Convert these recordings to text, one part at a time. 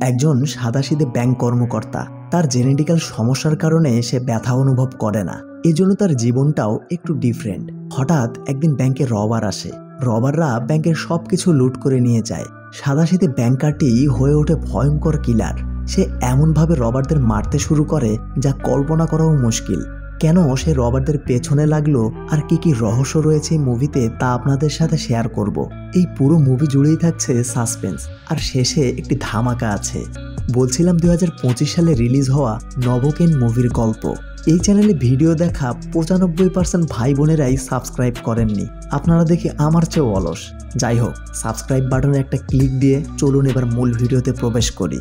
একজন সাদাসিধে ব্যাংক কর্মকর্তা তার জেনেটিক্যাল সমস্যার কারণে সে ব্যথা অনুভব করে না। এজন্য তার জীবনটাও একটু ডিফারেন্ট। হঠাৎ একদিন ব্যাংকে রবার আসে। রবাররা ব্যাংকের সবকিছু লুট করে নিয়ে যায়। সাদাসিধে ব্যাংকারটি হয়ে ওঠে ভয়ঙ্কর কিলার। সে এমনভাবে রবারদের মারতে শুরু করে যা কল্পনা করাও মুশকিল। কেন সে রবারদের পেছনে লাগলো আর কি কি রহস্য রয়েছে এই মুভিতে তা আপনাদের সাথে শেয়ার করব। এই পুরো মুভি জুড়েই থাকছে সাসপেন্স আর শেষে একটি ধামাকা আছে। বলছিলাম 2025 সালে রিলিজ হওয়া নবকেন মুভির গল্প। এই চ্যানেলে ভিডিও দেখা 95% ভাই বোনেরাই সাবস্ক্রাইব করেননি। আপনারা দেখে আমার চেয়েও অলস। যাই হোক, সাবস্ক্রাইব বাটনে একটা ক্লিক দিয়ে চলুন এবার মূল ভিডিওতে প্রবেশ করি।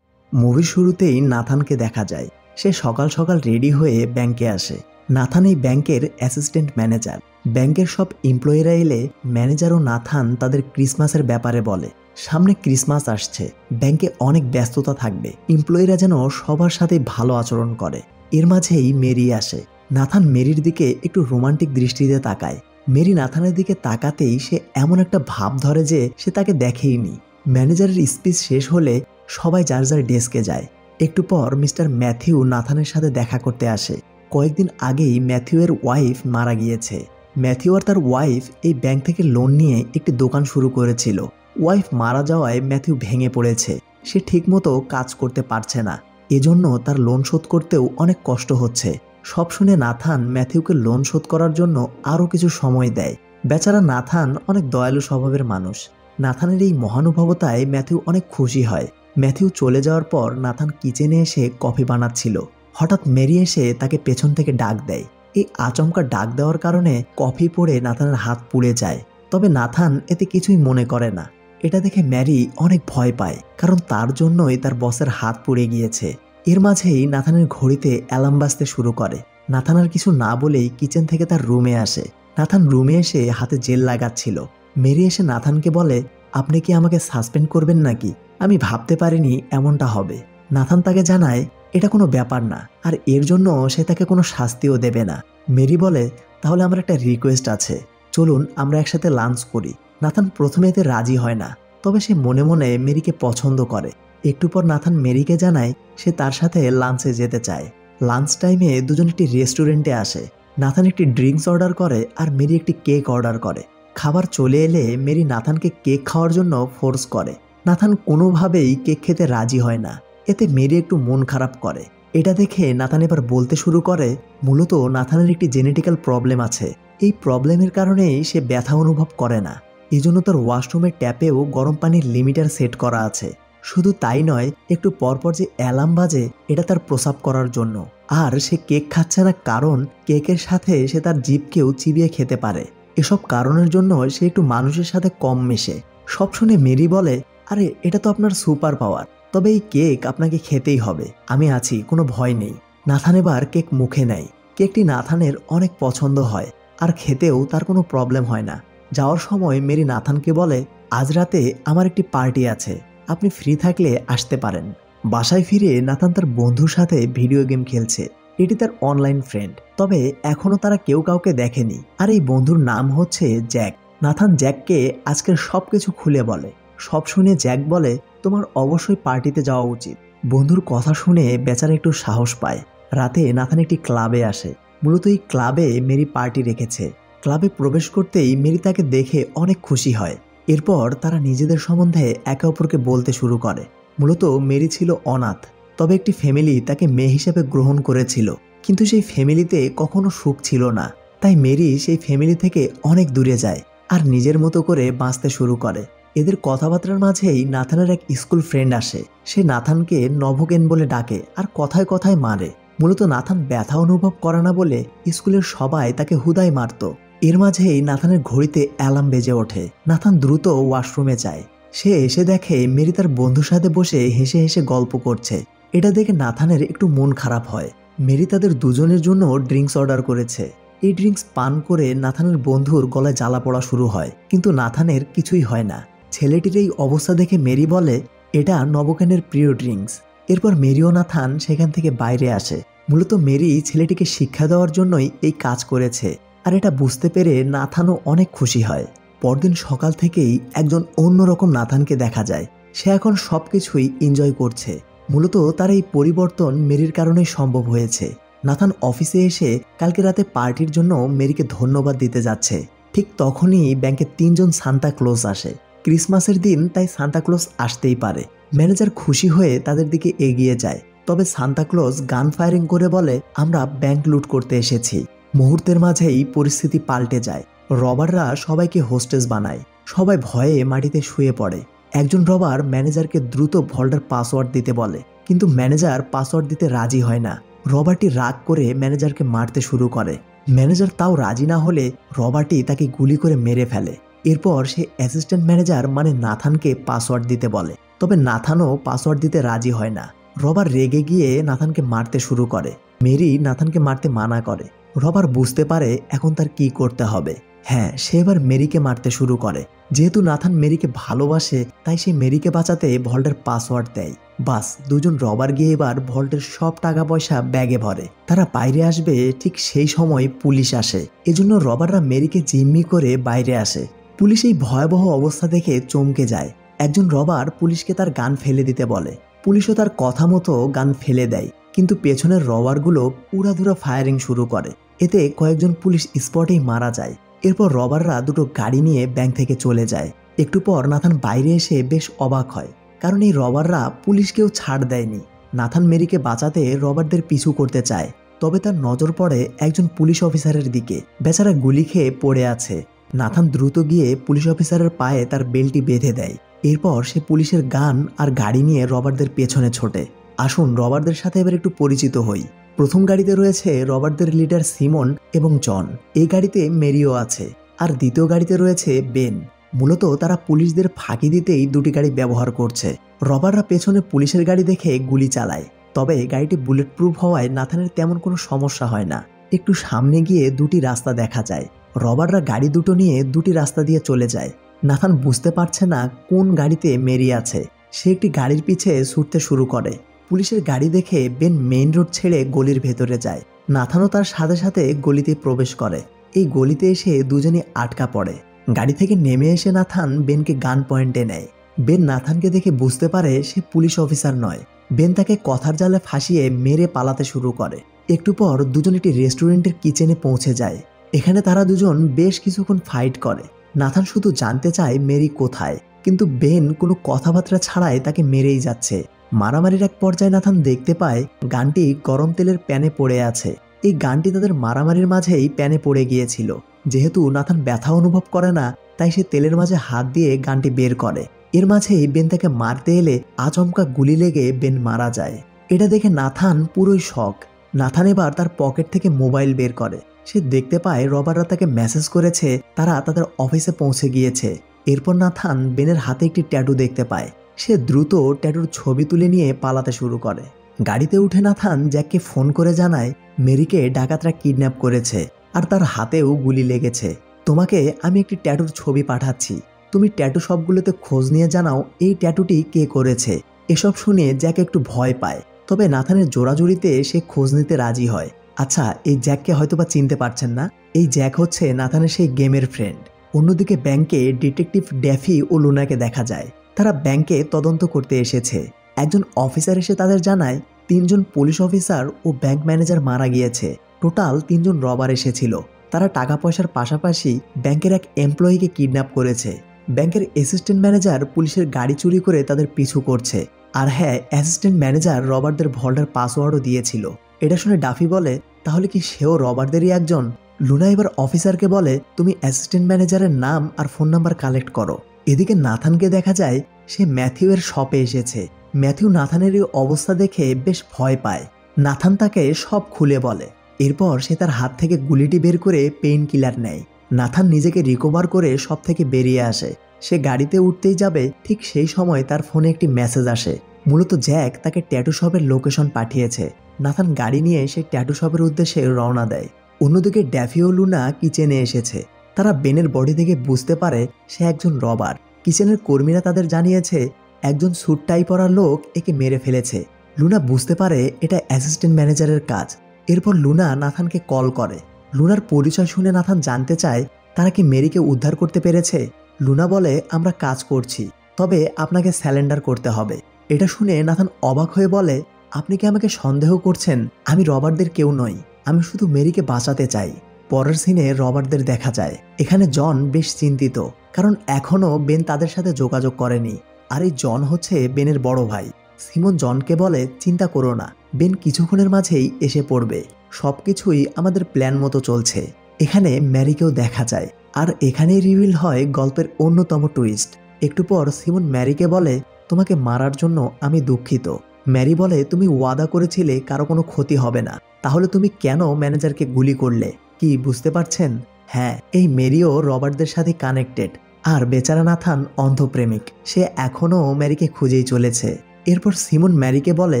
মুভির শুরুতেই নাথানকে দেখা যায়। সে সকাল সকাল রেডি হয়ে ব্যাংকে আসে। নাথান এই ব্যাংকের অ্যাসিস্ট্যান্ট ম্যানেজার। ব্যাংকের সব এমপ্লয়িরা এলে ম্যানেজার ও নাথান তাদের ক্রিসমাসের ব্যাপারে বলে। সামনে ক্রিসমাস আসছে, ব্যাংকে অনেক ব্যস্ততা থাকবে, এমপ্লয়িরা যেন সবার সাথে ভালো আচরণ করে। এর মাঝেই মেরি আসে। নাথান মেরির দিকে একটু রোমান্টিক দৃষ্টিতে তাকায়। মেরি নাথানের দিকে তাকাতেই সে এমন একটা ভাব ধরে যে সে তাকে দেখেইনি। ম্যানেজারের স্পিচ শেষ হলে সবাই যার যার ডেস্কে যায়। একটু পর মিস্টার ম্যাথিউ নাথানের সাথে দেখা করতে আসে। কয়েকদিন আগেই ম্যাথিউয়ের ওয়াইফ মারা গিয়েছে। ম্যাথিউ আর তার ওয়াইফ এই ব্যাংক থেকে লোন নিয়ে একটি দোকান শুরু করেছিল। ওয়াইফ মারা যাওয়ায় ম্যাথিউ ভেঙে পড়েছে। সে ঠিকমতো কাজ করতে পারছে না, এজন্য তার লোন শোধ করতেও অনেক কষ্ট হচ্ছে। সব শুনে নাথান ম্যাথিউকে লোন শোধ করার জন্য আরও কিছু সময় দেয়। বেচারা নাথান অনেক দয়ালু স্বভাবের মানুষ। নাথানের এই মহানুভবতায় ম্যাথিউ অনেক খুশি হয়। ম্যাথিউ চলে যাওয়ার পর নাথান কিচেনে এসে কফি বানাচ্ছিল। হঠাৎ মেরি এসে তাকে পেছন থেকে ডাক দেয়। এই আচমকা ডাক দেওয়ার কারণে কফি পড়ে নাথানের হাত পুড়ে যায়। তবে নাথান এতে কিছুই মনে করে না। এটা দেখে ম্যারি অনেক ভয় পায়, কারণ তার জন্যই তার বসের হাত পুড়ে গিয়েছে। এর মাঝেই নাথানের ঘড়িতে অ্যালার্ম বাজতে শুরু করে। নাথান আর কিছু না বলেই কিচেন থেকে তার রুমে আসে। নাথান রুমে এসে হাতে জেল লাগাচ্ছিল। মেরি এসে নাথানকে বলে, আপনি কি আমাকে সাসপেন্ড করবেন নাকি? আমি ভাবতে পারিনি এমনটা হবে। নাথান তাকে জানায় এটা কোনো ব্যাপার না, আর এর জন্য সে তাকে কোনো শাস্তিও দেবে না। মেরি বলে, তাহলে আমার একটা রিকোয়েস্ট আছে, চলুন আমরা একসাথে লাঞ্চ করি। নাথান প্রথমে এতে রাজি হয় না, তবে সে মনে মনে মেরিকে পছন্দ করে। একটু পর নাথান মেরিকে জানায় সে তার সাথে লাঞ্চে যেতে চায়। লাঞ্চ টাইমে দুজন একটি রেস্টুরেন্টে আসে। নাথান একটি ড্রিঙ্কস অর্ডার করে আর মেরি একটি কেক অর্ডার করে। খাবার চলে এলে মেরি নাথানকে কেক খাওয়ার জন্য ফোর্স করে। নাথান কোনোভাবেই কেক খেতে রাজি হয় না। এতে মেরি একটু মন খারাপ করে। এটা দেখে নাথান এবার বলতে শুরু করে, মূলত নাথানের একটি জেনেটিক্যাল প্রবলেম আছে। এই প্রবলেমের কারণেই সে ব্যথা অনুভব করে না। এজন্য তার ওয়াশরুমের ট্যাপেও গরম পানির লিমিটার সেট করা আছে। শুধু তাই নয়, একটু পরপর যে অ্যালার্ম বাজে এটা তার প্রস্রাব করার জন্য। আর সে কেক খাচ্ছে না কারণ কেকের সাথে সে তার জিভকেও চিবিয়ে খেতে পারে। এসব কারণের জন্য সে একটু মানুষের সাথে কম মেশে। সব শুনে মেরি বলে, আরে এটা তো আপনার সুপার পাওয়ার, তবে এই কেক আপনাকে খেতেই হবে, আমি আছি, কোনো ভয় নেই। নাথান এবার কেক মুখে নেয়। কেকটি নাথানের অনেক পছন্দ হয় আর খেতেও তার কোনো প্রবলেম হয় না। যাওয়ার সময় মেরি নাথানকে বলে, আজ রাতে আমার একটি পার্টি আছে, আপনি ফ্রি থাকলে আসতে পারেন। বাসায় ফিরে নাথান তার বন্ধুর সাথে ভিডিও গেম খেলছে। এটি তার অনলাইন ফ্রেন্ড, তবে এখনও তারা কেউ কাউকে দেখেনি। আর এই বন্ধুর নাম হচ্ছে জ্যাক। নাথান জ্যাককে আজকের সব কিছু খুলে বলে। সব শুনে জ্যাক বলে, তোমার অবশ্যই পার্টিতে যাওয়া উচিত। বন্ধুর কথা শুনে বেচারা একটু সাহস পায়। রাতে নাথান একটি ক্লাবে আসে। মূলত এই ক্লাবে মেরি পার্টি রেখেছে। ক্লাবে প্রবেশ করতেই মেরি তাকে দেখে অনেক খুশি হয়। এরপর তারা নিজেদের সম্বন্ধে একে অপরকে বলতে শুরু করে। মূলত মেরি ছিল অনাথ, তবে একটি ফ্যামিলি তাকে মেয়ে হিসেবে গ্রহণ করেছিল, কিন্তু সেই ফ্যামিলিতে কখনো সুখ ছিল না। তাই মেরি সেই ফ্যামিলি থেকে অনেক দূরে যায় আর নিজের মতো করে বাঁচতে শুরু করে। এদের কথাবার্তার মাঝেই নাথানের এক স্কুল ফ্রেন্ড আসে। সে নাথানকে নভোকেন বলে ডাকে আর কথায় কথায় মারে। মূলত নাথান ব্যথা অনুভব করে না বলে স্কুলের সবাই তাকে হুদায় মারত। এর মাঝেই নাথানের ঘড়িতে অ্যালার্ম বেজে ওঠে। নাথান দ্রুত ওয়াশরুমে যায়। সে এসে দেখে মেরি তার বন্ধুর সাথে বসে হেসে হেসে গল্প করছে। এটা দেখে নাথানের একটু মন খারাপ হয়। মেরি তাদের দুজনের জন্য ড্রিঙ্কস অর্ডার করেছে। এই ড্রিঙ্কস পান করে নাথানের বন্ধুর গলায় জ্বালা পড়া শুরু হয়, কিন্তু নাথানের কিছুই হয় না। ছেলেটির এই অবস্থা দেখে মেরি বলে, এটা নবকেনের প্রিয় ড্রিঙ্কস। এরপর মেরি ও নাথান সেখান থেকে বাইরে আসে। মূলত মেরি ছেলেটিকে শিক্ষা দেওয়ার জন্যই এই কাজ করেছে, আর এটা বুঝতে পেরে নাথানও অনেক খুশি হয়। পরদিন সকাল থেকেই একজন অন্যরকম নাথানকে দেখা যায়। সে এখন সবকিছুই এনজয় করছে। মূলত তার এই পরিবর্তন মেরির কারণেই সম্ভব হয়েছে। নাথান অফিসে এসে কালকে রাতে পার্টির জন্য মেরিকে ধন্যবাদ দিতে যাচ্ছে। ঠিক তখনই ব্যাংকে 3 জন সান্তা ক্লজ আসে। ক্রিসমাসের দিন, তাই সান্তা ক্লজ আসতেই পারে। ম্যানেজার খুশি হয়ে তাদের দিকে এগিয়ে যায়। তবে সান্তা ক্লজ গান ফায়ারিং করে বলে, আমরা ব্যাংক লুট করতে এসেছি। মুহূর্তের মাঝেই পরিস্থিতি পাল্টে যায়। রবাররা সবাইকে হোস্টেস বানায়। সবাই ভয়ে মাটিতে শুয়ে পড়ে। একজন রবার ম্যানেজারকে দ্রুত ভল্টের পাসওয়ার্ড দিতে বলে, কিন্তু ম্যানেজার পাসওয়ার্ড দিতে রাজি হয় না। রবারটি রাগ করে ম্যানেজারকে মারতে শুরু করে। ম্যানেজার তাও রাজি না হলে রবারটি তাকে গুলি করে মেরে ফেলে। এরপর সে অ্যাসিস্ট্যান্ট ম্যানেজার মানে নাথানকে পাসওয়ার্ড দিতে বলে, তবে নাথানও পাসওয়ার্ড দিতে রাজি হয় না। রবার রেগে গিয়ে নাথানকে মারতে শুরু করে। মেরি নাথানকে মারতে মানা করে। রবার বুঝতে পারে এখন তার কি করতে হবে। হ্যাঁ, সে এবার মেরিকে মারতে শুরু করে। যেহেতু নাথান মেরিকে ভালোবাসে, তাই সে মেরিকে বাঁচাতে ভল্টের পাসওয়ার্ড দেয়। বাস, দুজন রবার গিয়ে এবার ভল্টের সব টাকা পয়সা ব্যাগে ভরে। তারা বাইরে আসবে, ঠিক সেই সময় পুলিশ আসে। এজন্য রবাররা মেরিকে জিম্মি করে বাইরে আসে। পুলিশ এই ভয়াবহ অবস্থা দেখে চমকে যায়। একজন রবার পুলিশকে তার গান ফেলে দিতে বলে। পুলিশও তার কথা মতো গান ফেলে দেয়, কিন্তু পেছনের রবারগুলো উড়াধুরা ফায়ারিং শুরু করে। এতে কয়েকজন পুলিশ স্পটেই মারা যায়। এরপর রবাররা দুটো গাড়ি নিয়ে ব্যাংক থেকে চলে যায়। একটু পর নাথান বাইরে এসে বেশ অবাক হয়, কারণ এই রবাররা পুলিশকেও ছাড় দেয়নি। নাথান মেরিকে বাঁচাতে রবারদের পিছু করতে চায়, তবে তার নজর পড়ে একজন পুলিশ অফিসারের দিকে। বেচারা গুলি খেয়ে পড়ে আছে। নাথান দ্রুত গিয়ে পুলিশ অফিসারের পায়ে তার বেল্টটি বেঁধে দেয়। এরপর সে পুলিশের গান আর গাড়ি নিয়ে রবারদের পেছনে ছোটে। আসুন রবারদের সাথে এবার একটু পরিচিত হই। প্রথম গাড়িতে রয়েছে রবারদের লিডার সিমন এবং জন। এই গাড়িতে মেরিও আছে। আর দ্বিতীয় গাড়িতে রয়েছে বেন। মূলত তারা পুলিশদের ফাঁকি দিতেই দুটি গাড়ি ব্যবহার করছে। রবাররা পেছনে পুলিশের গাড়ি দেখে গুলি চালায়, তবে গাড়িটি বুলেট প্রুফ হওয়ায় নাথানের তেমন কোনো সমস্যা হয় না। একটু সামনে গিয়ে দুটি রাস্তা দেখা যায়। রবাররা গাড়ি দুটো নিয়ে দুটি রাস্তা দিয়ে চলে যায়। নাথান বুঝতে পারছে না কোন গাড়িতে মেরি আছে। সে একটি গাড়ির পিছে ছুটতে শুরু করে। পুলিশের গাড়ি দেখে বেন মেইন রোড ছেড়ে গলির ভেতরে যায়। নাথানও তার সাথে সাথে গলিতে প্রবেশ করে। এই গলিতে এসে দুজনে আটকা পড়ে। গাড়ি থেকে নেমে এসে নাথান বেনকে গান পয়েন্টে নেয়। বেন নাথানকে দেখে বুঝতে পারে সে পুলিশ অফিসার নয়। বেন তাকে কথার জালে ফাঁসিয়ে মেরে পালাতে শুরু করে। একটু পর দুজন একটি রেস্টুরেন্টের কিচেনে পৌঁছে যায়। এখানে তারা দুজন বেশ কিছুক্ষণ ফাইট করে। নাথান শুধু জানতে চায় মেরি কোথায়, কিন্তু বেন কোনো কথাবার্তা ছাড়াই তাকে মেরেই যাচ্ছে। মারামারির এক পর্যায়ে নাথান দেখতে পায় গানটি গরম তেলের প্যানে পড়ে আছে। এই গানটি তাদের মারামারির মাঝেই প্যানে পড়ে গিয়েছিল। যেহেতু নাথান ব্যথা অনুভব করে না, তাই সে তেলের মাঝে হাত দিয়ে গানটি বের করে। এর মাঝেই বেন তাকে মারতে এলে আচমকা গুলি লেগে বেন মারা যায়। এটা দেখে নাথান পুরোই শক। নাথান এবার তার পকেট থেকে মোবাইল বের করে। সে দেখতে পায় রবাররা তাকে মেসেজ করেছে তারা তাদের অফিসে পৌঁছে গিয়েছে। এরপর নাথান বেনের হাতে একটি ট্যাটু দেখতে পায়। সে দ্রুত ট্যাটুর ছবি তুলে নিয়ে পালাতে শুরু করে। গাড়িতে উঠে নাথান জ্যাককে ফোন করে জানায় মেরিকে ডাকাতরা কিডন্যাপ করেছে আর তার হাতেও গুলি লেগেছে। তোমাকে আমি একটি ট্যাটুর ছবি পাঠাচ্ছি, তুমি ট্যাটু সবগুলোতে খোঁজ নিয়ে জানাও এই ট্যাটুটি কে করেছে। এসব শুনে জ্যাক একটু ভয় পায়, তবে নাথানের জোরাজুরিতে সে খোঁজ নিতে রাজি হয়। আচ্ছা, এই জ্যাককে হয়তোবা চিনতে পারছেন না, এই জ্যাক হচ্ছে নাথানের সেই গেমের ফ্রেন্ড। অন্যদিকে ব্যাংকে ডিটেকটিভ ড্যাফি ও লুনাকে দেখা যায়। তারা ব্যাংকে তদন্ত করতে এসেছে। একজন অফিসার এসে তাদের জানায় 3 জন পুলিশ অফিসার ও ব্যাংক ম্যানেজার মারা গিয়েছে। টোটাল 3 জন রবার এসেছিল। তারা টাকা পয়সার পাশাপাশি ব্যাংকের এক এমপ্লয়িকে কিডন্যাপ করেছে। ব্যাংকের অ্যাসিস্ট্যান্ট ম্যানেজার পুলিশের গাড়ি চুরি করে তাদের পিছু করছে। আর হ্যাঁ, অ্যাসিস্ট্যান্ট ম্যানেজার রবারদের ভল্টের পাসওয়ার্ডও দিয়েছিল। এটা শুনে ডাফি বলে, তাহলে কি সেও রবারদেরই একজন? লুনা এবার অফিসারকে বলে, তুমি অ্যাসিস্ট্যান্ট ম্যানেজারের নাম আর ফোন নাম্বার কালেক্ট করো। এদিকে নাথানকে দেখা যায় সে ম্যাথিউ এর শপে এসেছে। ম্যাথিউ নাথানের এই অবস্থা দেখে বেশ ভয় পায়। নাথান তাকে সব খুলে বলে। এরপর সে তার হাত থেকে গুলিটি বের করে পেইন কিলার নেয়। নাথান নিজেকে রিকভার করে সব থেকে বেরিয়ে আসে। সে গাড়িতে উঠতেই যাবে, ঠিক সেই সময় তার ফোনে একটি মেসেজ আসে। মূলত জ্যাক তাকে ট্যাটু শপের লোকেশন পাঠিয়েছে। নাথান গাড়ি নিয়ে সেই ট্যাটু শপের উদ্দেশ্যে রওনা দেয়। অন্যদিকে ড্যাফি ও লুনা কিচেনে এসেছে। তারা বেনের বডি থেকে বুঝতে পারে সে একজন রবার। কিচেনের কর্মীরা তাদের জানিয়েছে একজন স্যুট টাই পরা লোক একে মেরে ফেলেছে। লুনা বুঝতে পারে এটা অ্যাসিস্ট্যান্ট ম্যানেজারের কাজ। এরপর লুনা নাথানকে কল করে। লুনার পরিচয় শুনে নাথান জানতে চায় তারা কি মেরিকে উদ্ধার করতে পেরেছে। লুনা বলে, আমরা কাজ করছি, তবে আপনাকে স্যালেন্ডার করতে হবে। এটা শুনে নাথান অবাক হয়ে বলে, আপনি কি আমাকে সন্দেহ করছেন? আমি রবারদের কেউ নই, আমি শুধু মেরিকে বাঁচাতে চাই। পরের সিনে রবারদের দেখা যায়। এখানে জন বেশ চিন্তিত, কারণ এখনও বেন তাদের সাথে যোগাযোগ করেনি। আর এই জন হচ্ছে বেনের বড় ভাই। সিমন জনকে বলে, চিন্তা করো না, বেন কিছুক্ষণের মাঝেই এসে পড়বে, সবকিছুই আমাদের প্ল্যান মতো চলছে। এখানে ম্যারিকেও দেখা যায়, আর এখানেই রিভিল হয় গল্পের অন্যতম টুইস্ট। একটু পর সিমন ম্যারিকে বলে, তোমাকে মারার জন্য আমি দুঃখিত। ম্যারি বলে, তুমি ওয়াদা করেছিলে কারো কোনো ক্ষতি হবে না, তাহলে তুমি কেন ম্যানেজারকে গুলি করলে? কি বুঝতে পারছেন? হ্যাঁ, এই মেরিও রবার্টদের সাথে কানেক্টেড। আর বেচারা নাথান অন্ধপ্রেমিক, সে এখনও ম্যারিকে খুঁজেই চলেছে। এরপর সিমন ম্যারিকে বলে,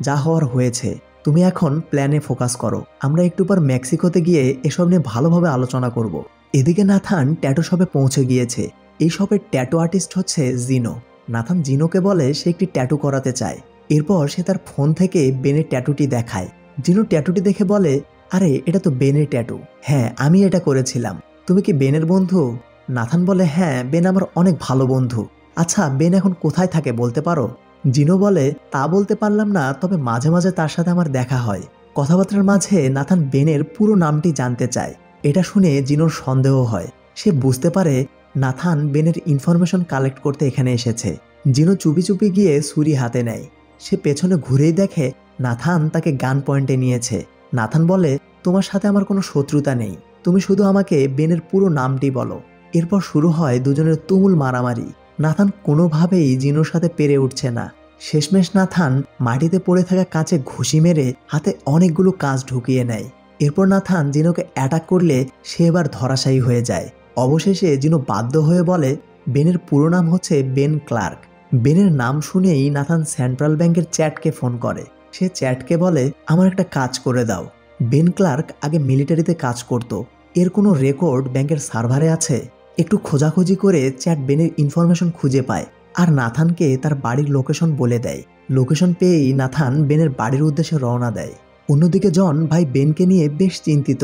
যা হওয়ার হয়েছে, তুমি এখন প্ল্যানে ফোকাস করো, আমরা একটু পর মেক্সিকোতে গিয়ে এসব নিয়ে ভালোভাবে আলোচনা করব। এদিকে নাথান ট্যাটু শপে পৌঁছে গিয়েছে। এই শপের ট্যাটু আর্টিস্ট হচ্ছে জিনো। নাথান জিনোকে বলে সে একটি ট্যাটু করাতে চায়। এরপর সে তার ফোন থেকে বেনের ট্যাটুটি দেখায়। জিনো ট্যাটুটি দেখে বলে, আরে এটা তো বেনের ট্যাটু। হ্যাঁ, আমি এটা করেছিলাম। তুমি কি বেনের বন্ধু? নাথান বলে, হ্যাঁ, বেন আমার অনেক ভালো বন্ধু। আচ্ছা, বেন এখন কোথায় থাকে বলতে পারো? জিনো বলে, তা বলতে পারলাম না, তবে মাঝে মাঝে তার সাথে আমার দেখা হয়। কথাবার্তার মাঝে নাথান বেনের পুরো নামটি জানতে চায়। এটা শুনে জিনোর সন্দেহ হয়। সে বুঝতে পারে নাথান বেনের ইনফরমেশন কালেক্ট করতে এখানে এসেছে। জিনো চুপি চুপি গিয়ে ছুরি হাতে নেয়। সে পেছনে ঘুরেই দেখে নাথান তাকে গান পয়েন্টে নিয়েছে। নাথান বলে, তোমার সাথে আমার কোনো শত্রুতা নেই, তুমি শুধু আমাকে বেনের পুরো নামটি বলো। এরপর শুরু হয় দুজনের তুমুল মারামারি। নাথান কোনোভাবেই জিনোর সাথে পেরে উঠছে না। শেষমেশ নাথান মাটিতে পড়ে থাকা কাঁচে ঘুষি মেরে হাতে অনেকগুলো কাঁচ ঢুকিয়ে নেয়। এরপর নাথান জিনোকে অ্যাটাক করলে সে এবার ধরাশায়ী হয়ে যায়। অবশেষে জিনো বাধ্য হয়ে বলে, বেনের পুরো নাম হচ্ছে বেন ক্লার্ক। বেনের নাম শুনেই নাথান সেন্ট্রাল ব্যাংকের চ্যাটকে ফোন করে। সে চ্যাটকে বলে, আমার একটা কাজ করে দাও। বেন ক্লার্ক আগে মিলিটারিতে কাজ করত, এর কোনো রেকর্ড ব্যাংকের সার্ভারে আছে? একটু খোঁজাখুঁজি করে চ্যাট বেনের ইনফরমেশন খুঁজে পায় আর নাথানকে তার বাড়ির লোকেশন বলে দেয়। লোকেশন পেয়েই নাথান বেনের বাড়ির উদ্দেশ্যে রওনা দেয়। অন্যদিকে জন ভাই বেনকে নিয়ে বেশ চিন্তিত।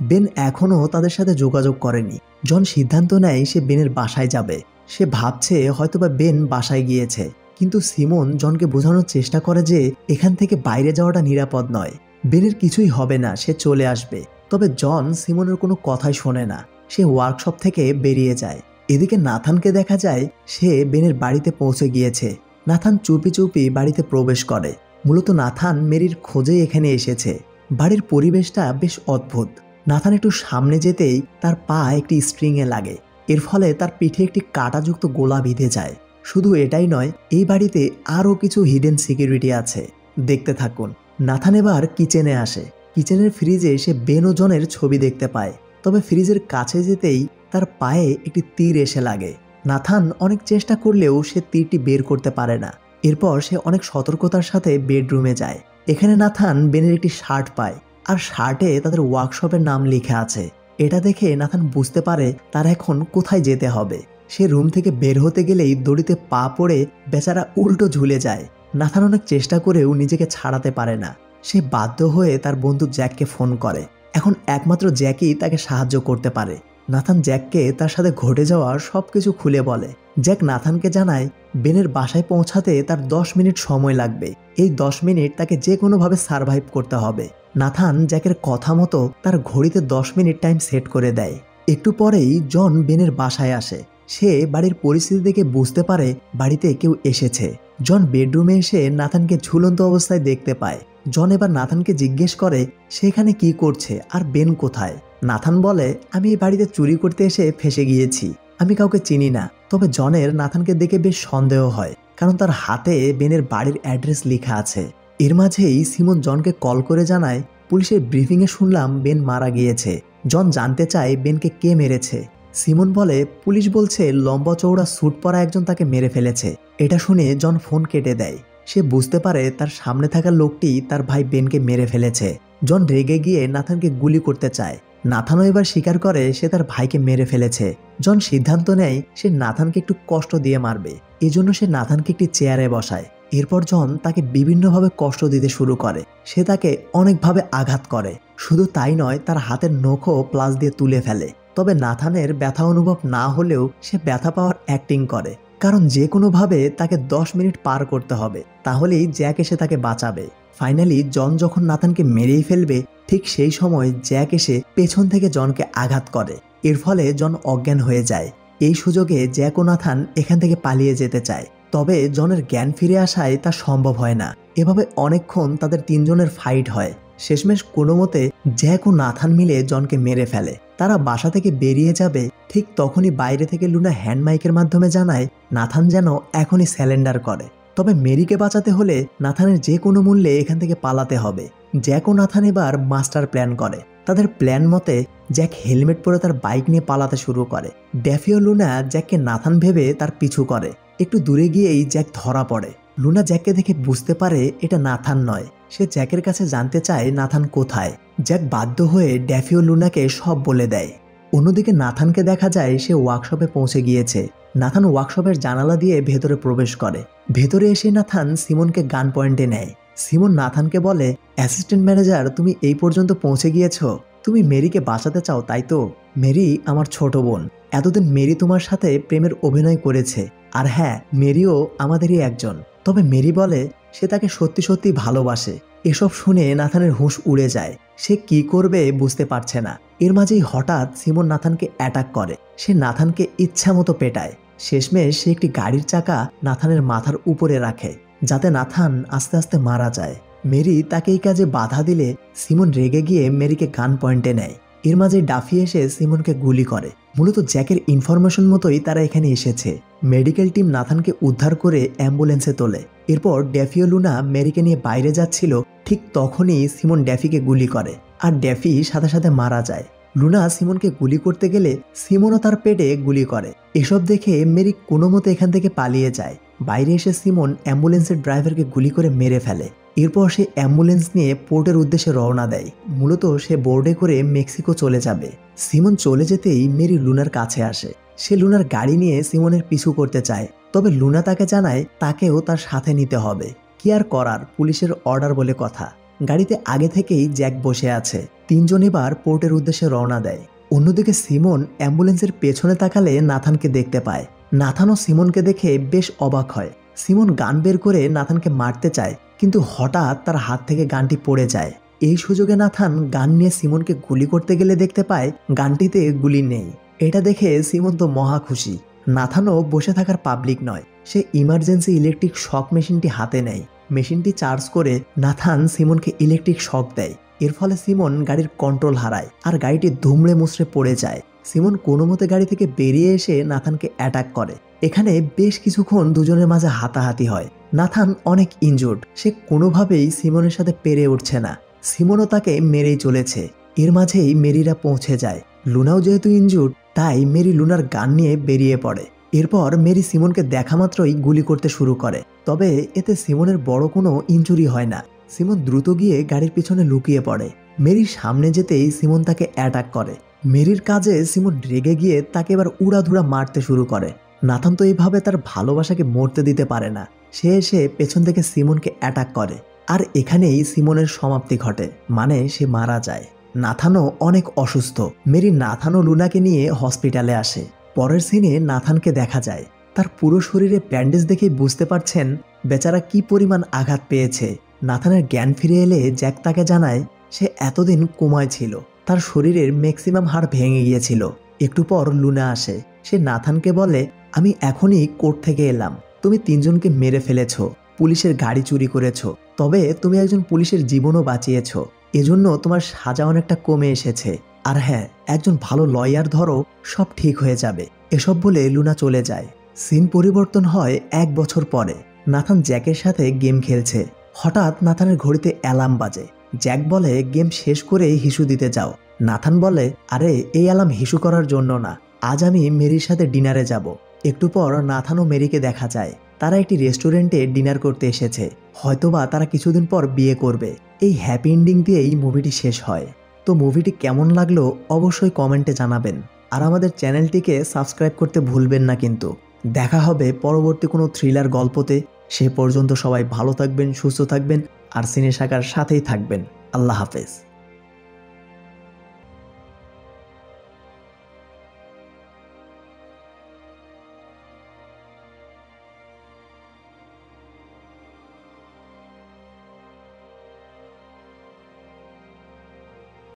বেন এখনও তাদের সাথে যোগাযোগ করেনি। জন সিদ্ধান্ত নেয় সে বেনের বাসায় যাবে। সে ভাবছে হয়তোবা বেন বাসায় গিয়েছে, কিন্তু সিমন জনকে বোঝানোর চেষ্টা করে যে এখান থেকে বাইরে যাওয়াটা নিরাপদ নয়। বেনের কিছুই হবে না, সে চলে আসবে। তবে জন সিমনের কোনো কথাই শোনে না। সে ওয়ার্কশপ থেকে বেরিয়ে যায়। এদিকে নাথানকে দেখা যায় সে বেনের বাড়িতে পৌঁছে গিয়েছে। নাথান চুপি চুপি বাড়িতে প্রবেশ করে। মূলত নাথান মেরির খোঁজেই এখানে এসেছে। বাড়ির পরিবেশটা বেশ অদ্ভুত। নাথান একটু সামনে যেতেই তার পা একটি স্ট্রিংয়ে লাগে। এর ফলে তার পিঠে একটি কাঁটাযুক্ত গোলা বিঁধে যায়। শুধু এটাই নয়, এই বাড়িতে আরও কিছু হিডেন সিকিউরিটি আছে। দেখতে থাকুন। নাথান এবার কিচেনে আসে। কিচেনের ফ্রিজে সে বেন ও জনের ছবি দেখতে পায়। তবে ফ্রিজের কাছে যেতেই তার পায়ে একটি তীর এসে লাগে। নাথান অনেক চেষ্টা করলেও সে তীরটি বের করতে পারে না। এরপর সে অনেক সতর্কতার সাথে বেডরুমে যায়। এখানে নাথান বেনের একটি শার্ট পায়, আর শার্টে তাদের ওয়ার্কশপের নাম লেখা আছে। এটা দেখে নাথান বুঝতে পারে তার এখন কোথায় যেতে হবে। সে রুম থেকে বের হতে গেলেই দড়িতে পা পড়ে বেচারা উল্টো ঝুলে যায়। নাথান অনেক চেষ্টা করেও নিজেকে ছাড়াতে পারে না। সে বাধ্য হয়ে তার বন্ধু জ্যাককে ফোন করে। এখন একমাত্র জ্যাকই তাকে সাহায্য করতে পারে। নাথান জ্যাককে তার সাথে ঘটে যাওয়া সবকিছু খুলে বলে। জ্যাক নাথানকে জানায় বেনের বাসায় পৌঁছাতে তার 10 মিনিট সময় লাগবে। এই 10 মিনিট তাকে যে কোনোভাবে সারভাইভ করতে হবে। নাথান জ্যাকের কথা মতো তার ঘড়িতে 10 মিনিট টাইম সেট করে দেয়। একটু পরেই জন বেনের বাসায় আসে। সে বাড়ির পরিস্থিতি দেখে বুঝতে পারে বাড়িতে কেউ এসেছে। জন বেডরুমে এসে নাথানকে ঝুলন্ত অবস্থায় দেখতে পায়। জন এবার নাথানকে জিজ্ঞেস করে সে এখানে কি করছে আর বেন কোথায়। নাথান বলে, আমি এই বাড়িতে চুরি করতে এসে ফেঁসে গিয়েছি, আমি কাউকে চিনি না। তবে জনের নাথানকে দেখে বেশ সন্দেহ হয়, কারণ তার হাতে বেনের বাড়ির অ্যাড্রেস লেখা আছে। এর মাঝেই সিমন জনকে কল করে জানায়, পুলিশের ব্রিফিংয়ে শুনলাম বেন মারা গিয়েছে। জন জানতে চায় বেনকে কে মেরেছে। সিমন বলে, পুলিশ বলছে লম্বা চওড়া স্যুট পরা একজন তাকে মেরে ফেলেছে। এটা শুনে জন ফোন কেটে দেয়। সে বুঝতে পারে তার সামনে থাকা লোকটি তার ভাই বেনকে মেরে ফেলেছে। জন রেগে গিয়ে নাথানকে গুলি করতে চায়। নাথানও এবার স্বীকার করে সে তার ভাইকে মেরে ফেলেছে। জন সিদ্ধান্ত নেয় সে নাথানকে একটু কষ্ট দিয়ে মারবে। এজন্য সে নাথানকে একটি চেয়ারে বসায়। এরপর জন তাকে বিভিন্নভাবে কষ্ট দিতে শুরু করে। সে তাকে অনেকভাবে আঘাত করে। শুধু তাই নয়, তার হাতের নখও প্লাস দিয়ে তুলে ফেলে। তবে নাথানের ব্যথা অনুভব না হলেও সে ব্যথা পাওয়ার অ্যাক্টিং করে। কারণ যে কোনোভাবে তাকে 10 মিনিট পার করতে হবে, তাহলেই জ্যাক এসে তাকে বাঁচাবে। ফাইনালি জন যখন নাথানকে মেরেই ফেলবে, ঠিক সেই সময় জ্যাক এসে পেছন থেকে জনকে আঘাত করে। এর ফলে জন অজ্ঞান হয়ে যায়। এই সুযোগে জ্যাক ও নাথান এখান থেকে পালিয়ে যেতে চায়, তবে জনের জ্ঞান ফিরে আসায় তা সম্ভব হয় না। এভাবে অনেকক্ষণ তাদের তিনজনের ফাইট হয়। শেষমেশ কোনো মতে জ্যাক ও নাথান মিলে জনকে মেরে ফেলে। তারা বাসা থেকে বেরিয়ে যাবে, ঠিক তখনই বাইরে থেকে লুনা হ্যান্ড মাইকের মাধ্যমে জানায় নাথান যেন এখনই স্যালেন্ডার করে। তবে মেরিকে বাঁচাতে হলে নাথানের যে কোনো মূল্যে এখান থেকে পালাতে হবে। জ্যাক ও নাথান এবার মাস্টার প্ল্যান করে। তাদের প্ল্যান মতে জ্যাক হেলমেট পরে তার বাইক নিয়ে পালাতে শুরু করে। ড্যাফি ও লুনা জ্যাককে নাথান ভেবে তার পিছু করে। একটু দূরে গিয়েই জ্যাক ধরা পড়ে। লুনা জ্যাককে দেখে বুঝতে পারে এটা নাথান নয়। সে জ্যাকের কাছে জানতে চায় নাথান কোথায়। জ্যাক বাধ্য হয়ে ড্যাফি ও লুনাকে সব বলে দেয়। অন্যদিকে নাথানকে দেখা যায় সে ওয়ার্কশপে পৌঁছে গিয়েছে। নাথান ওয়ার্কশপের জানালা দিয়ে ভেতরে প্রবেশ করে। ভেতরে এসে নাথান সিমনকে গান পয়েন্টে নেয়। সিমন নাথানকে বলে, অ্যাসিস্ট্যান্ট ম্যানেজার, তুমি এই পর্যন্ত পৌঁছে গিয়েছ। তুমি মেরিকে বাঁচাতে চাও, তাই তো? মেরি আমার ছোট বোন। এতদিন মেরি তোমার সাথে প্রেমের অভিনয় করেছে। আর হ্যাঁ, মেরিও আমাদেরই একজন। তবে মেরি বলে সে তাকে সত্যি সত্যি ভালোবাসে। এসব শুনে নাথানের হুঁশ উড়ে যায়। সে কি করবে বুঝতে পারছে না। এর মাঝেই হঠাৎ সিমন নাথানকে অ্যাটাক করে। সে নাথানকে ইচ্ছা মতো পেটায়। শেষমেশ সে একটি গাড়ির চাকা নাথানের মাথার উপরে রাখে, যাতে নাথান আস্তে আস্তে মারা যায়। মেরি তাকে এই কাজে বাধা দিলে সিমন রেগে গিয়ে মেরিকে গান পয়েন্টে নেয়। এর মাঝে ডাফি এসে সিমনকে গুলি করে। মূলত জ্যাকের ইনফরমেশন মতোই তারা এখানে এসেছে। মেডিকেল টিম নাথানকে উদ্ধার করে অ্যাম্বুলেন্সে তোলে। এরপর ড্যাফি ও লুনা মেরিকে নিয়ে বাইরে যাচ্ছিল, ঠিক তখনই সিমন ড্যাফিকে গুলি করে, আর ড্যাফি সাথে সাথে মারা যায়। লুনা সিমনকে গুলি করতে গেলে সিমনও তার পেটে গুলি করে। এসব দেখে মেরি কোনো মতে এখান থেকে পালিয়ে যায়। বাইরে এসে সিমন অ্যাম্বুলেন্সের ড্রাইভারকে গুলি করে মেরে ফেলে। এরপর সে অ্যাম্বুলেন্স নিয়ে পোর্টের উদ্দেশ্যে রওনা দেয়। মূলত সে বোর্ডে করে মেক্সিকো চলে যাবে। সিমন চলে যেতেই মেরি লুনার কাছে আসে। সে লুনার গাড়ি নিয়ে সিমনের পিছু করতে চায়, তবে লুনা তাকে জানায় তাকেও তার সাথে নিতে হবে। কি আর করার, পুলিশের অর্ডার বলে কথা। গাড়িতে আগে থেকেই জ্যাক বসে আছে। তিনজন এবার পোর্টের উদ্দেশ্যে রওনা দেয়। অন্যদিকে সিমন অ্যাম্বুলেন্সের পেছনে তাকালে নাথানকে দেখতে পায়। নাথানও সিমনকে দেখে বেশ অবাক হয়। সিমন গান বের করে নাথানকে মারতে চায়, কিন্তু হঠাৎ তার হাত থেকে গানটি পড়ে যায়। এই সুযোগে নাথান গান নিয়ে সিমনকে গুলি করতে গেলে দেখতে পায় গানটিতে গুলি নেই। এটা দেখে সিমন তো মহা খুশি। নাথানও বসে থাকার পাবলিক নয়। সে ইমার্জেন্সি ইলেকট্রিক শক মেশিনটি হাতে নেয়। মেশিনটি চার্জ করে নাথান সিমনকে ইলেকট্রিক শক দেয়। এর ফলে সিমন গাড়ির কন্ট্রোল হারায় আর গাড়িটি দুমড়ে মুচড়ে পড়ে যায়। সিমন কোনো মতে গাড়ি থেকে বেরিয়ে এসে নাথানকে অ্যাটাক করে। এখানে বেশ কিছুক্ষণ দুজনের মাঝে হাতাহাতি হয়। নাথান অনেক ইনজুর্ড। সে কোনোভাবেই সিমনের সাথে পেরে উঠছে না। সিমনও তাকে মেরেই চলেছে। এর মাঝেই মেরিরা পৌঁছে যায়। লুনাও যেহেতু ইনজুর্ড, তাই মেরি লুনার গান নিয়ে বেরিয়ে পড়ে। এরপর মেরি সিমনকে দেখা মাত্রই গুলি করতে শুরু করে। তবে এতে সিমনের বড় কোনো ইনজুরি হয় না। সিমন দ্রুত গিয়ে গাড়ির পিছনে লুকিয়ে পড়ে। মেরির সামনে যেতেই সিমন তাকে অ্যাটাক করে। মেরির কাজে সিমন রেগে গিয়ে তাকে এবার উড়াধুরা মারতে শুরু করে। নাথান তো এইভাবে তার ভালোবাসাকে মরতে দিতে পারে না। সে এসে পেছন থেকে সিমনকে অ্যাটাক করে, আর এখানেই সিমনের সমাপ্তি ঘটে, মানে সে মারা যায়। নাথানও অনেক অসুস্থ। মেরি নাথান ও লুনাকে নিয়ে হসপিটালে আসে। পরের সিনে নাথানকে দেখা যায়। তার পুরো শরীরে ব্যান্ডেজ দেখেই বুঝতে পারছেন বেচারা কি পরিমাণ আঘাত পেয়েছে। নাথানের জ্ঞান ফিরে এলে জ্যাক তাকে জানায় সে এতদিন কোমায় ছিল। তার শরীরের ম্যাক্সিমাম হাড় ভেঙে গিয়েছিল। একটু পর লুনা আসে। সে নাথানকে বলে, আমি এখনই কোর্ট থেকে এলাম। তুমি তিনজনকে মেরে ফেলেছ, পুলিশের গাড়ি চুরি করেছ, তবে তুমি একজন পুলিশের জীবনও বাঁচিয়েছ। এজন্য তোমার সাজা অনেকটা কমে এসেছে। আর হ্যাঁ, একজন ভালো লয়ার ধরো, সব ঠিক হয়ে যাবে। এসব বলে লুনা চলে যায়। সিন পরিবর্তন হয় 1 বছর পরে। নাথান জ্যাকের সাথে গেম খেলছে। হঠাৎ নাথানের ঘড়িতে অ্যালার্ম বাজে। জ্যাক বলে গেম শেষ করে হিসু দিতে যাও। নাথান বলে, আরে এই অ্যালার্ম হিসু করার জন্য না, আজ আমি মেরির সাথে ডিনারে যাব। একটু পর নাথান ও মেরিকে দেখা যায়। তারা একটি রেস্টুরেন্টে ডিনার করতে এসেছে। হয়তোবা তারা কিছুদিন পর বিয়ে করবে। এই হ্যাপি এন্ডিং দিয়েই মুভিটি শেষ হয়। তো মুভিটি কেমন লাগলো অবশ্যই কমেন্টে জানাবেন। আর আমাদের চ্যানেলটিকে সাবস্ক্রাইব করতে ভুলবেন না কিন্তু। দেখা হবে পরবর্তী কোনো থ্রিলার গল্পতে। সে পর্যন্ত সবাই ভালো থাকবেন, সুস্থ থাকবেন, আর সিনে শাখার সাথেই থাকবেন। আল্লাহ হাফেজ।